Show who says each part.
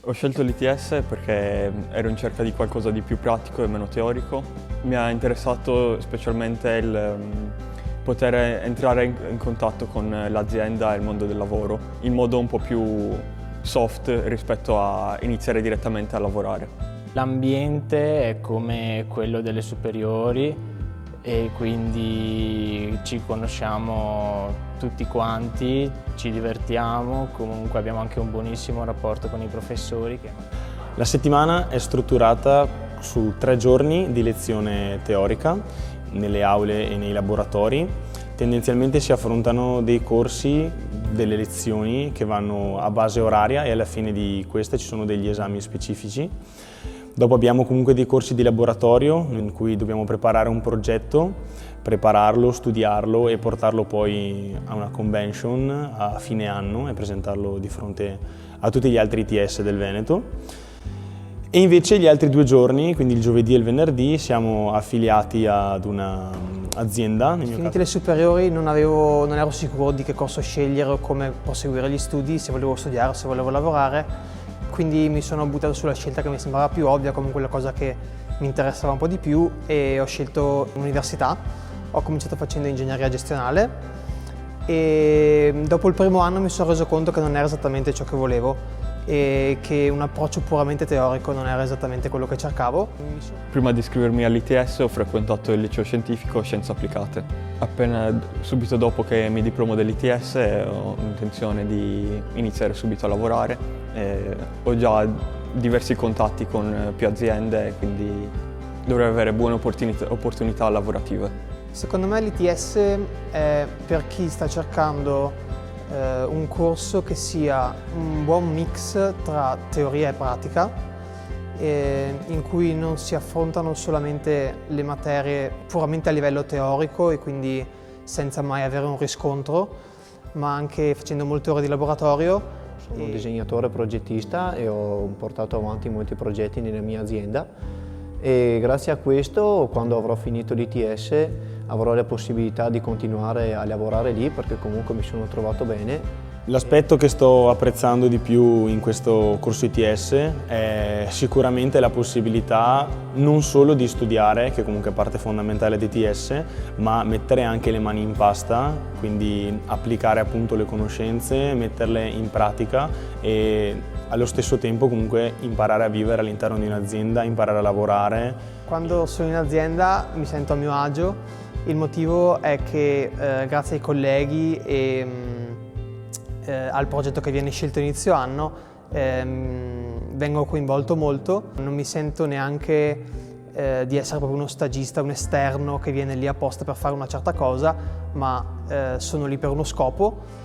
Speaker 1: Ho scelto l'ITS perché ero in cerca di qualcosa di più pratico e meno teorico. Mi ha interessato specialmente il poter entrare in contatto con l'azienda e il mondo del lavoro in modo un po' più soft rispetto a iniziare direttamente a lavorare.
Speaker 2: L'ambiente è come quello delle superiori e quindi ci conosciamo tutti quanti, ci divertiamo, comunque abbiamo anche un buonissimo rapporto con i professori.
Speaker 3: La settimana è strutturata su 3 giorni di lezione teorica nelle aule e nei laboratori. Tendenzialmente si affrontano dei corsi, delle lezioni che vanno a base oraria e alla fine di queste ci sono degli esami specifici. Dopo abbiamo comunque dei corsi di laboratorio in cui dobbiamo preparare un progetto, prepararlo, studiarlo e portarlo poi a una convention a fine anno e presentarlo di fronte a tutti gli altri ITS del Veneto. E invece gli altri 2 giorni, quindi il giovedì e il venerdì, siamo affiliati ad un'azienda.
Speaker 4: Finite le superiori non ero sicuro di che corso scegliere o come proseguire gli studi, se volevo studiare o se volevo lavorare. Quindi mi sono buttato sulla scelta che mi sembrava più ovvia, comunque la cosa che mi interessava un po' di più, e ho scelto l'università. Ho cominciato facendo ingegneria gestionale e dopo il primo anno mi sono reso conto che non era esattamente ciò che volevo e che un approccio puramente teorico non era esattamente quello che cercavo.
Speaker 1: Prima di iscrivermi all'ITS ho frequentato il liceo scientifico Scienze Applicate. Subito dopo che mi diplomo dell'ITS ho intenzione di iniziare subito a lavorare. Ho già diversi contatti con più aziende, quindi dovrei avere buone opportunità lavorative.
Speaker 4: Secondo me l'ITS è per chi sta cercando un corso che sia un buon mix tra teoria e pratica, in cui non si affrontano solamente le materie puramente a livello teorico e quindi senza mai avere un riscontro, ma anche facendo molte ore di laboratorio.
Speaker 5: Sono un disegnatore progettista e ho portato avanti molti progetti nella mia azienda e grazie a questo, quando avrò finito l'ITS, avrò la possibilità di continuare a lavorare lì perché comunque mi sono trovato bene.
Speaker 3: L'aspetto che sto apprezzando di più in questo corso ITS è sicuramente la possibilità non solo di studiare, che comunque è parte fondamentale di ITS, ma mettere anche le mani in pasta, quindi applicare appunto le conoscenze, metterle in pratica e allo stesso tempo comunque imparare a vivere all'interno di un'azienda, imparare a lavorare.
Speaker 4: Quando sono in azienda mi sento a mio agio, il motivo è che grazie ai colleghi e al progetto che viene scelto inizio anno vengo coinvolto molto, non mi sento neanche di essere proprio uno stagista, un esterno che viene lì apposta per fare una certa cosa, ma sono lì per uno scopo